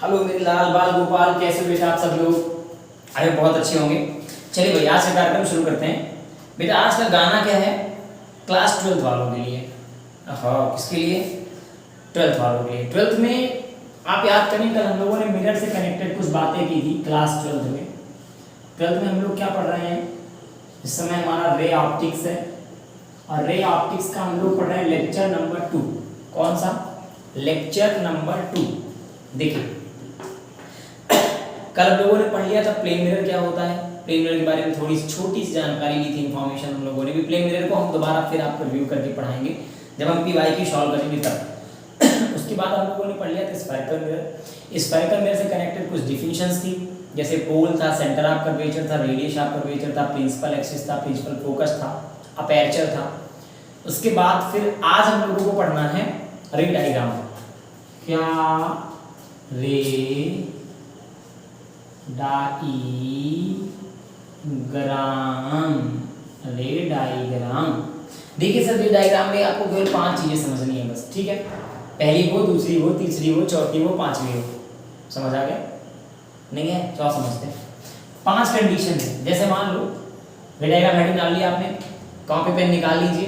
Hello मेरे लाल बाल गोपाल, कैसे हो बेटा आप सब लोग? आए बहुत अच्छे होंगे। चलिए भाई, आज का कार्यक्रम शुरू करते हैं। बेटा आज का गाना क्या है? क्लास 12th वालों के लिए। हाँ, किसके लिए? 12th वालों के लिए। 12th में आप याद करें, कल हम लोगों ने मिरर से कनेक्टेड कुछ बातें की थी क्लास 12th में। 12th में हम लोग क्या पढ़ रहे हैं इस समय? हमारा रे ऑप्टिक्स है, और रे ऑप्टिक्स का हम लोग पढ़ रहे हैं लेक्चर नंबर 2। कौन सा? Lecture number 2। देखिए, कल हम लोगों ने पढ़ लिया था प्लेन मिरर क्या होता है। प्लेन मिरर के बारे में थोड़ी सी छोटी सी जानकारी ली थी, इन्फॉर्मेशन हम लोगों ने भी। प्लेन मिरर को हम दोबारा फिर आपको रिव्यू करके पढ़ाएंगे जब हम पीवाई की सॉल्व करेंगे तब। उसके बाद हम लोगों ने पढ़ लिया था स्फेरिकल मिरर। स्फेरिकल मिरर से कनेक्टेड कुछ डिफिनेशंस थी, जैसे पोल था, सेंटर ऑफ कर्वेचर था, रेडियस ऑफ कर्वेचर था, प्रिंसिपल एक्सिस था, प्रिंसिपल फोकस था, अपर्चर था। उसके बाद फिर आज हम लोगों को पढ़ना है रे डायग्राम। क्या? रे डायग्राम। देखिए सर, रे डायग्राम में आपको केवल 5 चीजें समझनी है बस, ठीक है? पहली वो, दूसरी वो, तीसरी वो, चौथी वो, पांचवी वो। समझ आ गया? नहीं है? चलो समझते हैं। 5 कंडीशन है। जैसे मान लो रे डायग्राम हेडिंग डाल लिया आपने, कॉपी पेन निकाल लीजिए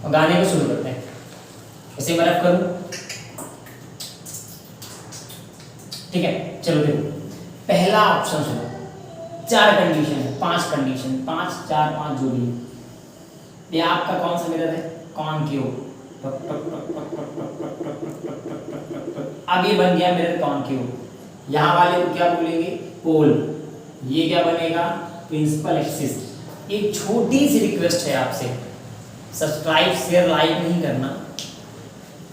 और गाने को शुरू करते हैं। इसे मैं रफ करूं, ठीक है? चलो देखो, पहला ऑप्शन सुनो। 4 कंडीशन है, 5 कंडीशन, 5 4 5 जो भी। ये आपका कौन सा मिरर है? कॉनकेव। अब ये बन गया मिरर कॉनकेव। यहाँ वाले को क्या बोलेंगे? पोल। ये क्या बनेगा? Principal axis. एक छोटी सी रिक्वेस्ट है आपसे, सब्सक्राइब शेयर लाइक नहीं करना।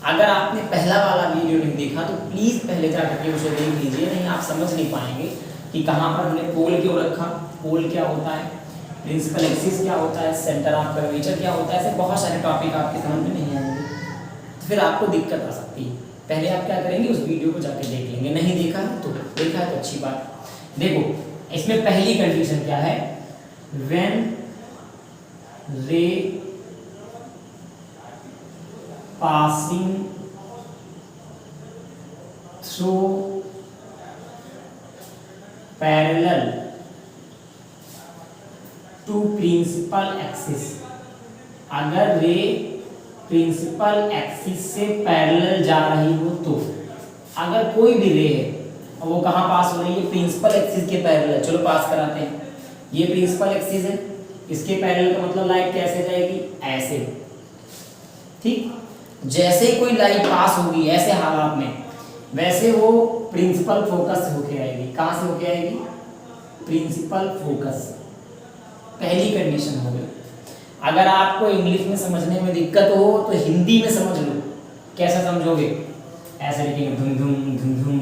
अगर आपने पहला वाला वीडियो नहीं देखा तो प्लीज पहले जाकर के उसे देख लीजिए, नहीं आप समझ नहीं पाएंगे कि कहाँ पर हमने पोल क्यों रखा, पोल क्या होता है, प्रिंसिपल एक्सिस क्या होता है, सेंटर ऑफ कर्वेचर क्या होता है। ऐसे बहुत सारे टॉपिक आपके समझ में नहीं आएंगे, तो फिर आपको दिक्कत आ सकती है। पहले आप क्या करेंगे, उस वीडियो को जाके देख लेंगे। नहीं देखा तो देखा है तो अच्छी बात। देखो इसमें पहली कंडीशन क्या है? व्हेन रे passing through parallel to principal axis। अगर रे प्रिंसिपल एक्सिस से पैरेलल जा रही हो तो, अगर कोई भी रे है और वो कहाँ पास हो रही है? प्रिंसिपल एक्सिस के पैरेलल। चलो पास कराते हैं। ये प्रिंसिपल एक्सिस है, इसके पैरेलल का मतलब लाइट कैसे जाएगी? ऐसे, ठीक? जैसे ही कोई लाइट पास होगी ऐसे हालात में, वैसे वो प्रिंसिपल फोकस से होके आएगी। कहाँ से होके आएगी? Principal focus. पहली कंडीशन हो गई। अगर आपको इंग्लिश में समझने में दिक्कत हो तो हिंदी में समझ लो। कैसे समझोगे? ऐसे लिखेंगे, धुम धुम धुम धुम,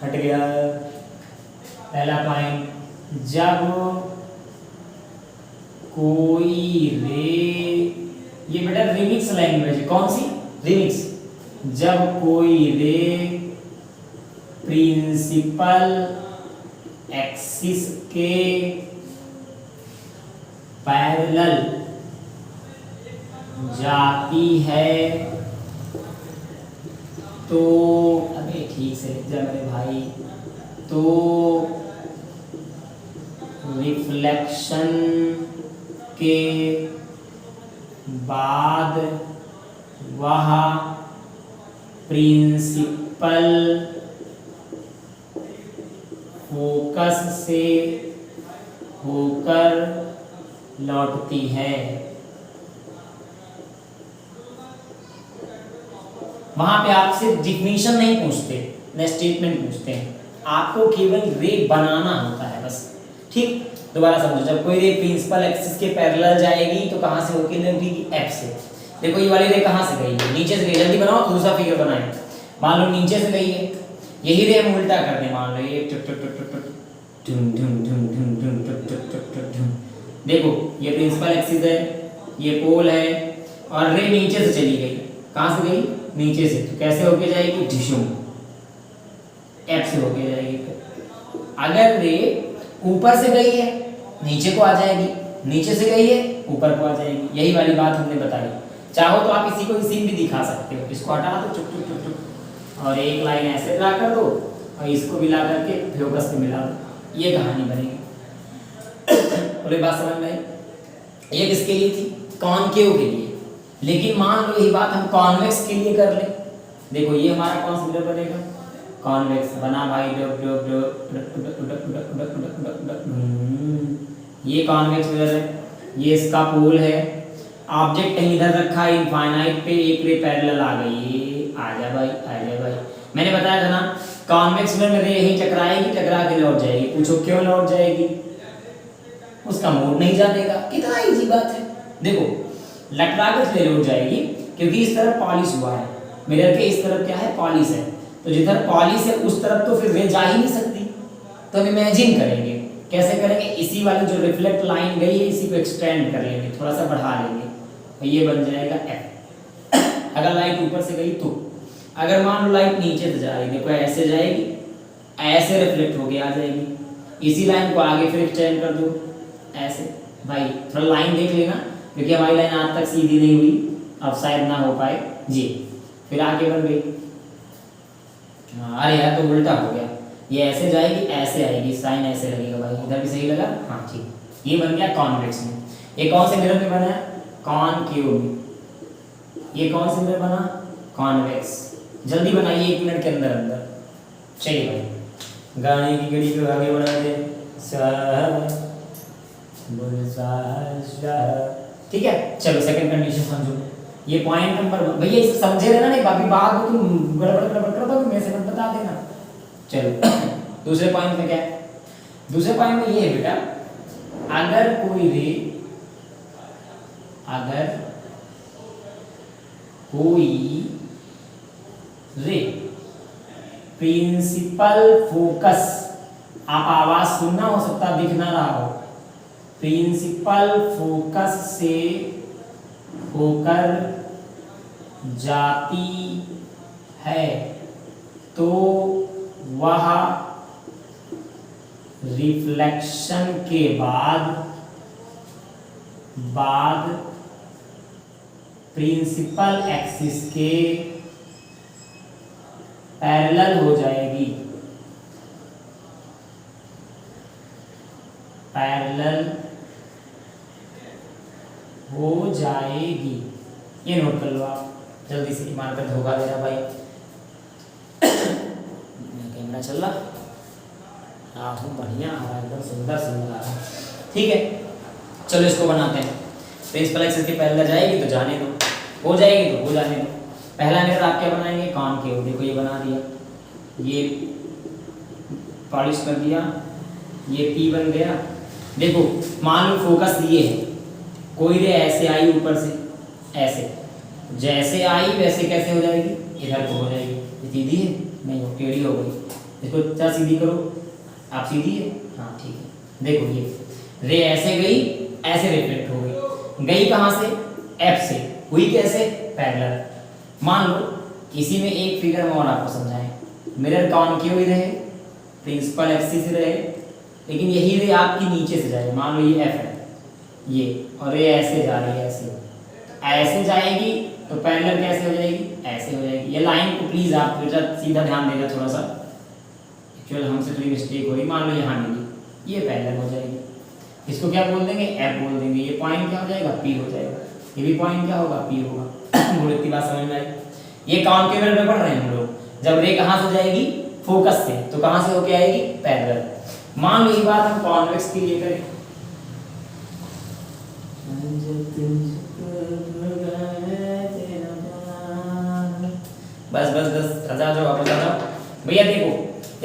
हट गया। पहला पॉइंट, जब कोई रे, ये बेटा रिमिक्स लैंग्वेज है। कौन सी? रिमिक्स। जब कोई रे प्रिंसिपल एक्सिस के पैरेलल जाती है तो, अबे ठीक से लिख जा मेरे भाई, तो रिफ्लेक्शन के बाद वह प्रिंसिपल फोकस से होकर लौटती है। वहां पे आपसे डिफिनीशन नहीं पूछते, न स्टेटमेंट पूछते हैं, आपको केवल रे बनाना होता है बस, ठीक? दोबारा समझो, जब कोई रे प्रिंसिपल एक्सिस के पैरेलल जाएगी तो कहां से होके लगेगी? एफ से। देखो ये वाली रे कहां से गई है? नीचे से गई। जल्दी बनाओ, दूसरा फिगर बनाए। मान लो नीचे से गई है, यही रे हम उल्टा कर दें। मान लो ये टुक टुक टुक टुक ढूम ढूम ढूम ढूम ढूम टुक टुक टुक टुक ढूम। देखो ये प्रिंसिपल एक्सिस है, ये पोल है, और रे नीचे से चली गई। कहां से गई? नीचे से। तो कैसे होके जाएगी? ढिशुम, एफ से होके जाएगी। अगर रे ऊपर से गई है नीचे को आ जाएगी, नीचे से गई है ऊपर को आ जाएगी। यही वाली बात हमने बताई। चाहो तो आप इसी को इसी भी दिखा सकते हो। इसको हटा दो, चुप चुप चुप चुप, और एक लाइन ऐसे ड्रा कर दो और इसको मिला करके फ्लोकस पे मिला दो, ये कहानी बनेगी। बोले बात समझ में आई? ये किसके लिए थी? कॉनकेव के लिए। लेकिन मान लो यही बात हम कॉन्वेक्स के लिए कर ले, देखो ये हमारा कौन सा मिरर बनेगा? कॉन्वेक्स बना भाई। ये कॉन्वेक्स मिरर है, ये इसका पोल है। ऑब्जेक्ट कहीं इधर रखा है इनफाइनाइट पे, एक रे पैरेलल आ गई, आजा भाई आजा भाई। मैंने बताया था ना कॉन्वेक्स मिरर में रे यहीं टकराएगी, टकरा के लौट जाएगी। पूछो क्यों लौट जाएगी? उसका मोड नहीं जानेगा। कितना इजी बात है। देखो लटका के लौट जाएगी क्योंकि इस तरफ पॉलिश हुआ है, मिरर के इस तरफ क्या है? पॉलिश है। तो जिधर पॉलिश है उस तरफ तो फिर रे जा ही नहीं सकती। तो हम इमेजिन करेंगे, कैसे करेंगे? इसी वाली जो रिफ्लेक्ट लाइन गई है इसी को एक्सटेंड कर लेंगे, थोड़ा सा बढ़ा लेंगे, और ये बन जाएगा एफ। अगर लाइट ऊपर से गई तो, अगर मान लो लाइट नीचे से जा रही, देखो ऐसे जाएगी, ऐसे रिफ्लेक्ट होके आ जाएगी। इसी लाइन को आगे फिर एक्सटेंड कर दो ऐसे। भाई थोड़ा लाइन देख लेना, क्योंकि हमारी लाइन आज तक सीधी नहीं हुई, अब शायद ना हो पाए जी। फिर आगे बन गई, अरे यार तो उल्टा हो गया, ये ऐसे जाएगी ऐसे आएगी, साइन ऐसे लगेगा भाई, इधर भी सही लगा? हाँ ठीक। ये बन गया कॉन्वेक्स में। ये कौन से मिरर में बना है? कॉनकेव में। ये कौन से मिरर बना? कॉन्वेक्स। जल्दी बनाइए 1 मिनट के अंदर अंदर। चलिए भाई गाने की घड़ी को आगे बढ़ा दे। ठीक है, चलो सेकंड कंडीशन समझो। ये पॉइंट नंबर भैया इसे समझे रहना, नहीं बाकी बात में तुम गड़बड़ गड़बड़ कर दोगे, मेरे से मत बता देना। चलो दूसरे पॉइंट में क्या है? दूसरे पॉइंट में ये है बेटा, अगर कोई रे प्रिंसिपल फोकस, आप आवाज सुनना हो सकता दिख ना रहा हो, प्रिंसिपल फोकस से होकर जाती है तो वह रिफ्लेक्शन के बाद प्रिंसिपल एक्सिस के पैरेलल हो जाएगी। पैरेलल हो जाएगी, ये नोट कर लो आप जल्दी से। मार्कर धोखा दे रहा भाई। कैमरा चल रहा? हाँ बढ़िया, हमारा एकदम सुंदर सुंदर आ रहा। ठीक है चलो इसको बनाते हैं। प्रिंसिपल एक्सिस के पैरेलल जाएगी तो जाने दो, हो जाएगी तो हो जाने दो। पहला मिरर आप क्या बनाएंगे? कॉनकेव। देखो ये बना दिया, ये पॉलिश कर दिया, ये पी बन गया। देखो मान लो फोकस ये है, कोई रे ऐसे आई ऊपर से, ऐसे जैसे आई वैसे कैसे हो जाएगी? इधर को हो जाएगी। ये सीधी है? नहीं, वो टेढ़ी हो गई। इसको क्या सीधी करो आप? सीधी है? हाँ ठीक है। देखो ये रे ऐसे गई, ऐसे रिफ्लेक्ट हो गई। गई कहाँ से? एफ से। हुई कैसे? पैरेलल। मान लो इसी में एक फिगर में और आपको समझाएं, मिरर कॉनकेव ही रहे, प्रिंसिपल एक्सिस रहे, लेकिन यही रे आपकी नीचे से जाए। मान लो ये एफ है ये, और ये ऐसे जा रही है, ऐसे जाएगी तो पैरेलल कैसे हो जाएगी? ऐसे हो जाएगी। ये लाइन को प्लीज आप सीधा ध्यान देना थोड़ा सा, एक्चुअल हमसे थोड़ी मिस्टेक हो रही। मान लो यहाँ मिली, ये पैरेलल हो जाएगी। इसको क्या बोल देंगे? एफ बोल देंगे। ये पॉइंट क्या हो जाएगा? पी हो जाएगा। ये भी पॉइंट क्या होगा? पी होगा। बोले इतनी बात समझ में आई? ये कॉनकेव में पढ़ रहे हैं हम लोग। जब रे कहाँ से जाएगी? फोकस से। तो कहाँ से होके आएगी? पैरेलल। मान लो ये बात हम कॉन्वेक्स के लिए करें, बस बस बस आजा जाओ वापस आ जाओ भैया। देखो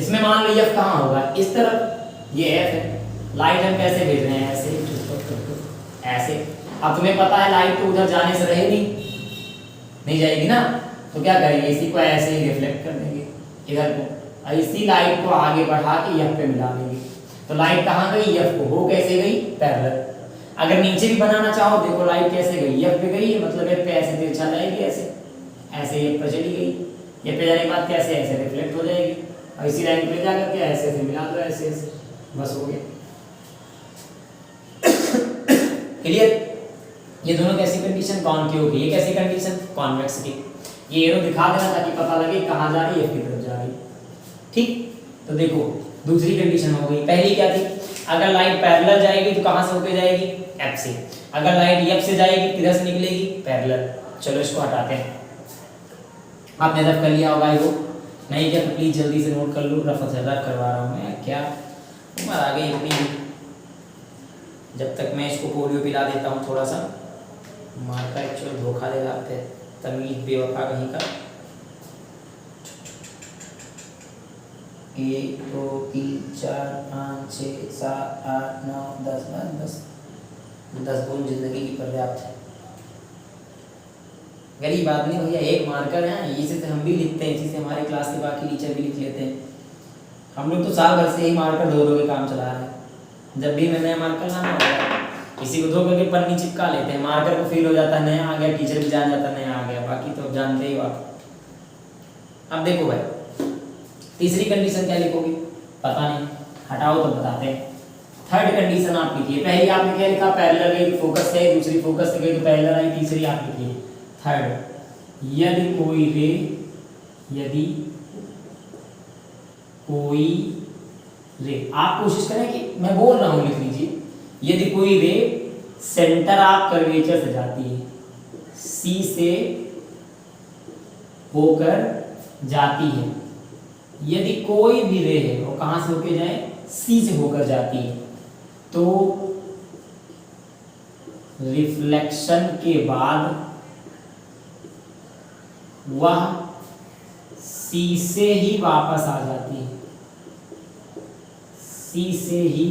इसमें मान लो एफ कहाँ होगा? इस तरफ। ये एफ है, लाइट हम कैसे भेज रहे हैं? ऐसे ऐसे। अब तुम्हें पता है लाइट तो उधर जाने से रहेगी नहीं जाएगी ना, तो क्या करेंगे? इसी को ऐसे ही रिफ्लेक्ट कर देंगे इधर को, और इसी लाइट को आगे बढ़ा के एफ पे मिला देंगे। तो लाइट कहाँ गई? एफ को। हो कैसे गई? पैरेलल। अगर नीचे भी बनाना चाहो, देखो लाइट कैसे गई? एफ पे गई, मतलब एफ पे ऐसे तिरछा जाएगी, ऐसे ऐसे एफ पे चली गई। एफ पे जाने के बाद कैसे? ऐसे रिफ्लेक्ट हो जाएगी, और इसी लाइन पे जा करके ऐसे ऐसे मिला दो, ऐसे ऐसे, बस हो गया। क्लियर? ये दोनों कैसी कंडीशन? कॉनकेव की। ये कैसी कंडीशन? कॉन्वेक्स की। ये एरो दिखा देना ताकि पता लगे कहाँ जा रही है, एफ की तरफ जा रही। ठीक। तो देखो दूसरी कंडीशन हो गई। पहली क्या थी, अगर लाइट पैरेलल जाएगी तो कहां से होके जाएगी, एफ से। अगर लाइट एफ से जाएगी किधर से निकलेगी, पैरेलल। चलो इसको हटाते हैं। आपने रफ कर लिया होगा वो, नहीं क्या तो प्लीज जल्दी से नोट कर लो। रफ करवा रहा हूँ मैं, क्या उम्र आ गई इतनी। जब तक मैं इसको पोलियो पिला देता हूँ थोड़ा सा, मार्का एक्चुअल धोखा दे जाते हैं, तमीज बेवफा कहीं का। 1 2 3 4 5 6 7 8 9 10 10 गुण जिंदगी की पर्याप्त है। गरीब बात नहीं भैया, एक मार्कर है, इसी से हम भी लिखते हैं, इसी से हमारे क्लास के बाकी टीचर भी लिख लेते हैं। हम लोग तो साल भर से यही मार्कर धो के काम चला रहे हैं। जब भी मैं नया मार्कर लाना होगा, किसी को धो करके पन्नी चिपका लेते हैं, मार्कर को फील हो जाता है नया आ गया, टीचर भी जान जाता है नया आ गया। बाकी तो जानते ही हो आप। अब देखो भाई तीसरी कंडीशन क्या लिखोगे, पता नहीं, हटाओ तो बताते हैं। थर्ड कंडीशन आप लिखिए। पहली आपने क्या लिखा, पैरेलल गई तो फोकस है, दूसरी फोकस से गई तो पैरेलल आई, तीसरी आप लिखिए थर्ड, यदि कोई रे, आप कोशिश करें कि मैं बोल रहा हूं लिख लीजिए, यदि कोई रे सेंटर ऑफ कर्वेचर से जाती है, सी से होकर जाती है, यदि कोई भी रे है वो कहां से होकर जाए, सी से होकर जाती है, तो रिफ्लेक्शन के बाद वह सी से ही वापस आ जाती है, सी से ही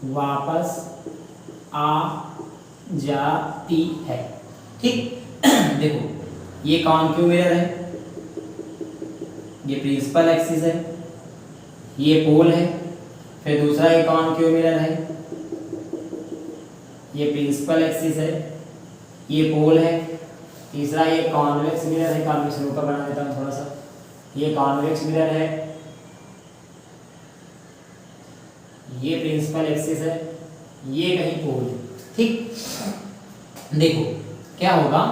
वापस आ जाती है। ठीक देखो ये कॉन्केव मिरर है, ये प्रिंसिपल एक्सिस है, ये पोल है, फिर दूसरा ये कॉन्केव मिरर है, ये प्रिंसिपल एक्सिस है, ये पोल है, तीसरा ये कॉन्वेक्स मिरर है। कॉन्वेक्स ऊपर बना देता हूँ थोड़ा सा, ये कॉन्वेक्स मिरर है, ये प्रिंसिपल एक्सिस है, ये कहीं पोल है। ठीक देखो क्या होगा,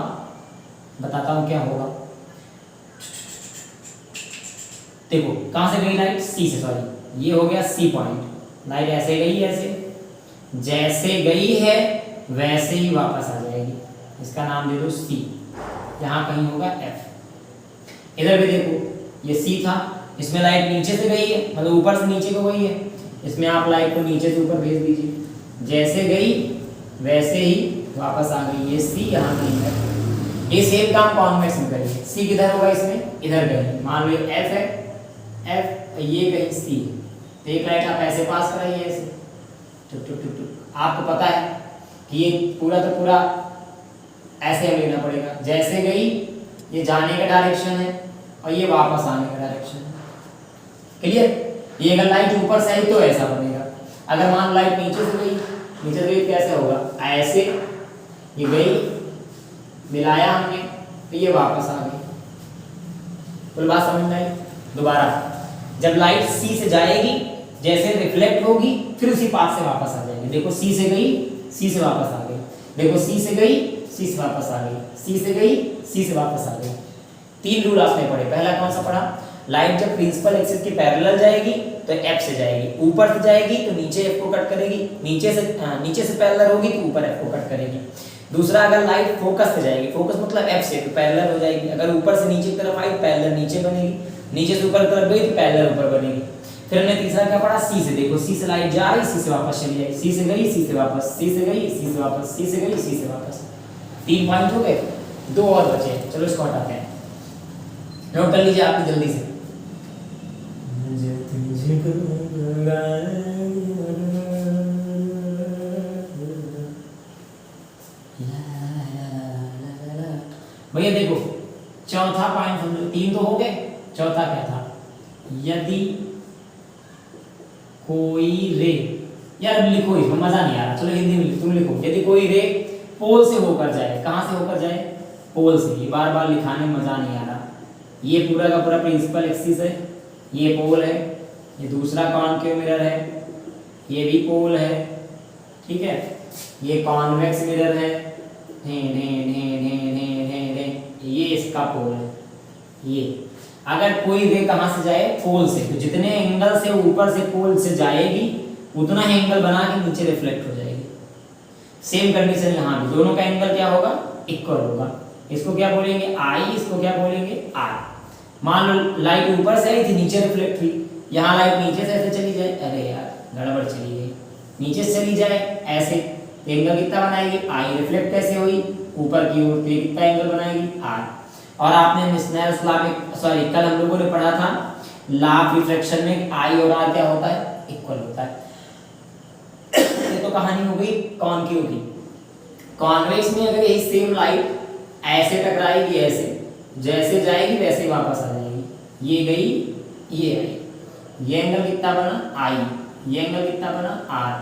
बताता हूं क्या होगा। देखो कहां से गई लाइट, सी से, सॉरी ये हो गया सी पॉइंट। लाइट ऐसे गई, ऐसे जैसे गई है वैसे ही वापस आ जाएगी, इसका नाम दे दो सी। यहां कहीं होगा एफ। इधर भी देखो ये सी था, इसमें लाइट नीचे से गई है, मतलब ऊपर से नीचे को गई है, इसमें आप लाइट को नीचे से ऊपर भेज दीजिए, जैसे गई वैसे ही वापस आ गई, ये सी यहाँ कहीं है। ये सेम काम कॉन्वेक्स में करिए, सी किधर होगा, इसमें इधर गई, मान लो एफ है, एफ ये कहीं सी, तो एक लाइट आप ऐसे पास कराइए ऐसे टुक टुक टुक टुक। आपको पता है कि ये पूरा तो पूरा ऐसे हमें लेना पड़ेगा, जैसे गई ये जाने का डायरेक्शन है और ये वापस आने का डायरेक्शन है। क्लियर? ये अगर लाइट ऊपर से आई तो ऐसा बनेगा, अगर मान लाइट नीचे से गई, नीचे से गई कैसे होगा, ऐसे ये गई, मिलाया हमने तो ये वापस आ गई। कुल बात समझ में आई? दोबारा जब लाइट सी से जाएगी, जैसे रिफ्लेक्ट होगी फिर उसी पाथ से वापस आ जाएगी। देखो सी से गई, सी से वापस आ गई, देखो सी से गई, सी से वापस आ गई, सी से गई, सी से वापस आ गई। तीन रूल आपने पढ़े। पहला कौन सा पढ़ा, लाइट जब प्रिंसिपल एक्सिस के पैरेलल जाएगी तो एफ से जाएगी, ऊपर से जाएगी तो नीचे एफ को कट करेगी, नीचे से पैरेलल होगी तो ऊपर एफ को कट करेगी। दूसरा, अगर लाइट फोकस पे जाएगी, फोकस मतलब एफ से, तो पैरेलल हो जाएगी। अगर ऊपर से नीचे की तरफ आई पैरेलल नीचे बनेगी, नीचे से ऊपर की तरफ गई तो पैरेलल ऊपर बनेगी। फिर हमने तीसरा क्या पढ़ा, सी से। देखो सी से लाइट जा रही, सी से वापस चली जाएगी, सी से गई, सी से वापस, सी से गई, सी से वापस, सी से गई, सी से वापस। 3 पॉइंट हो गए, 2 और बचे। चलो इसको हटाते हैं, नोट कर लीजिए आप जल्दी से। भैया देखो चौथा पॉइंट समझो, 3 तो हो गए, चौथा क्या था, यदि कोई रे, यार लिखो इसमें मजा नहीं आ रहा, चलो हिंदी में तुम लिखो, यदि कोई रे पोल से होकर जाए, कहां से होकर जाए, पोल से। ये बार बार लिखाने में मजा नहीं आ रहा। ये पूरा का पूरा प्रिंसिपल एक्सिस है, ये पोल है, ये दूसरा कॉन्केव मिरर है, ये भी पोल है, ठीक है, ये कॉन्वेक्स मिरर है, ये इसका पोल है, ये अगर कोई रे कहाँ से जाए, पोल से, तो जितने एंगल से ऊपर से पोल से जाएगी उतना ही एंगल बना के नीचे रिफ्लेक्ट हो जाएगी। सेम कंडीशन यहाँ भी, दोनों का एंगल क्या होगा, इक्वल होगा। इसको क्या बोलेंगे आई, इसको क्या बोलेंगे आर। मान लो लाइट ऊपर से आई थी, नीचे रिफ्लेक्ट हुई, यहाँ लाइट नीचे से ऐसे चली जाए, अरे यार गड़बड़ चली गई, नीचे से चली जाए ऐसे, एंगल कितना बनाएगी आई, रिफ्लेक्ट कैसे हुई ऊपर की ओर, तो कितना एंगल बनाएगी आर। और आपने स्नेल्स लॉ में, सॉरी कल हम लोगों ने पढ़ा था लॉ ऑफ रिफ्लेक्शन में आई और आर क्या होता है, इक्वल होता है। ये तो कहानी हो गई कॉन्केव की। कॉन्वेक्स में अगर यही सेम लाइट ऐसे टकराएगी, ऐसे जैसे जाएगी वैसे वापस आ जाएगी, ये गई ये आई, ये एंगल कितना बना आई, ये एंगल कितना बना आर,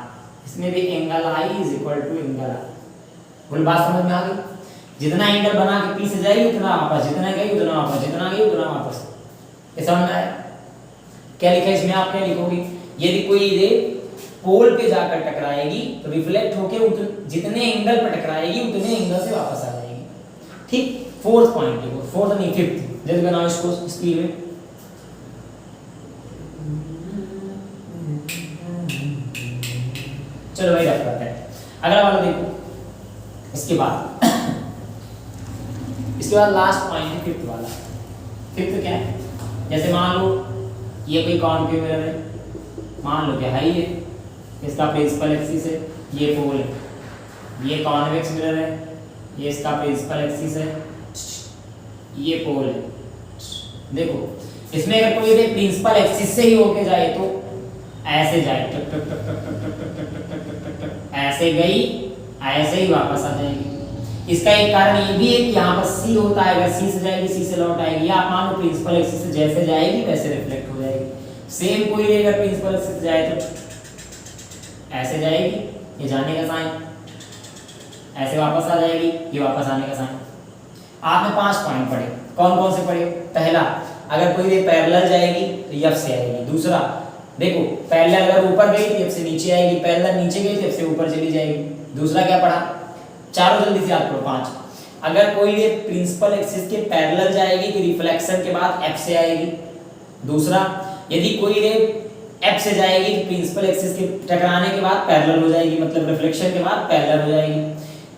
इसमें भी angle I is equal to angle R. बोल बात समझ में आ गई, जितना एंगल बना के पी से जाएगी उतना वापस, जितना गई उतना वापस, जितना गई उतना वापस। ये समझ में आया? क्या लिखा है इसमें, आप क्या लिखोगे, यदि कोई रे पोल पे जाकर टकराएगी तो रिफ्लेक्ट होकर जितने एंगल पर टकराएगी उतने एंगल से वापस आ जाएगी। ठीक, फोर्थ पॉइंट देखो, फोर्थ नहीं फिफ्थ, जल्दी बनाओ इसको स्पीड में। चलो भाई रफ करते हैं, अगला वाला देखो। इसके बाद लास्ट पॉइंट है फिफ्थ वाला। फिफ्थ क्या है, जैसे मान लो ये कोई कॉन्केव मिरर है, मान लो क्या है, ये इसका प्रिंसिपल एक्सिस है, ये पोल है, ये कॉन्वेक्स मिरर है, ये इसका प्रिंसिपल एक्सिस है, ये पोल है। देखो इसमें अगर कोई प्रिंसिपल एक्सिस से ही होके जाए तो ऐसे जाए, टक टक टक टक टक टक टक टक टक टक टक टक, ऐसे गई ऐसे ही वापस आ जाएगी। इसका एक कारण ये भी है कि यहाँ पर सी होता है, अगर सी से जाएगी सी से लौट आएगी, या आप मान लो प्रिंसिपल एक्सिस से जैसे जाएगी वैसे रिफ्लेक्ट हो जाएगी। सेम कोई अगर प्रिंसिपल एक्सिस से जाए तो ऐसे जाएगी, ये जाने का साइन, ऐसे वापस आ जाएगी, ये वापस आने का साइन। आपने 5 पॉइंट पढ़े, कौन कौन से पढ़े? पहला, अगर कोई रे पैरेलल जाएगी तो एफ से आएगी। दूसरा, देखो पैरेलल अगर ऊपर गई तो एफ से नीचे आएगी, पैरेलल नीचे गई तो एफ से ऊपर चली जाएगी। दूसरा क्या पढ़ा, चारों जल्दी से याद करो। 5, अगर कोई रे प्रिंसिपल एक्सिस के पैरेलल जाएगी तो रिफ्लेक्शन के बाद एफ से आएगी। दूसरा, यदि कोई रे एफ से जाएगी तो प्रिंसिपल एक्सिस के टकराने के बाद पैरेलल हो जाएगी, मतलब रिफ्लेक्शन के बाद पैरेलल हो जाएगी।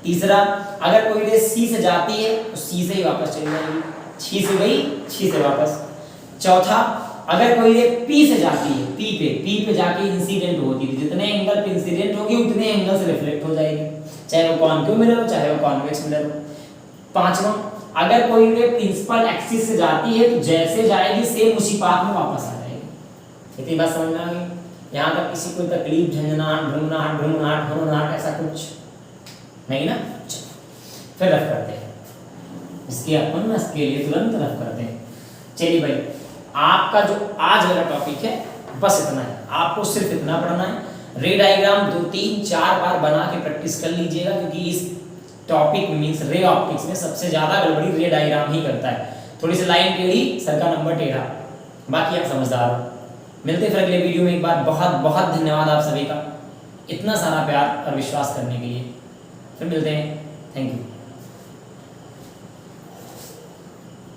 तीसरा, अगर कोई रे सी से जाती है तो सी से ही वापस चली जाएगी, छी से गई छी से वापस। चौथा, अगर कोई रे पी से जाती है, पी पे जाके इंसिडेंट होती है, जितने एंगल पे इंसिडेंट होगी उतने एंगल से रिफ्लेक्ट हो जाएगी, चाहे वो कॉन्केव मिरर हो चाहे वो कॉन्वेक्स मिरर हो। पांचवा, अगर कोई रे प्रिंसिपल एक्सिस से जाती है तो जैसे जाएगी सेम उसी पाथ में वापस आ जाएगी। इतनी बात समझ में आ गई? यहाँ तक किसी को तकलीफ, झंझनाहट, ढूंढनाहट ऐसा कुछ नहीं ना? फिर रफ करते हैं इसके, अपन इसके लिए तुरंत रफ करते हैं। चलिए भाई, आपका जो आज वाला टॉपिक है बस इतना है, आपको सिर्फ इतना पढ़ना है। रे डायग्राम 2, 3, 4 बार बना के प्रैक्टिस कर लीजिएगा, क्योंकि इस टॉपिक मींस रे ऑप्टिक्स में सबसे ज्यादा गड़बड़ी रे डायग्राम ही करता है। थोड़ी सी लाइन टेढ़ी, सर का नंबर टेढ़ा, बाकी आप समझदार हो। मिलते हैं फिर अगले वीडियो में। एक बार बहुत बहुत धन्यवाद आप सभी का, इतना सारा प्यार और विश्वास करने के लिए। फिर मिलते हैं, थैंक यू।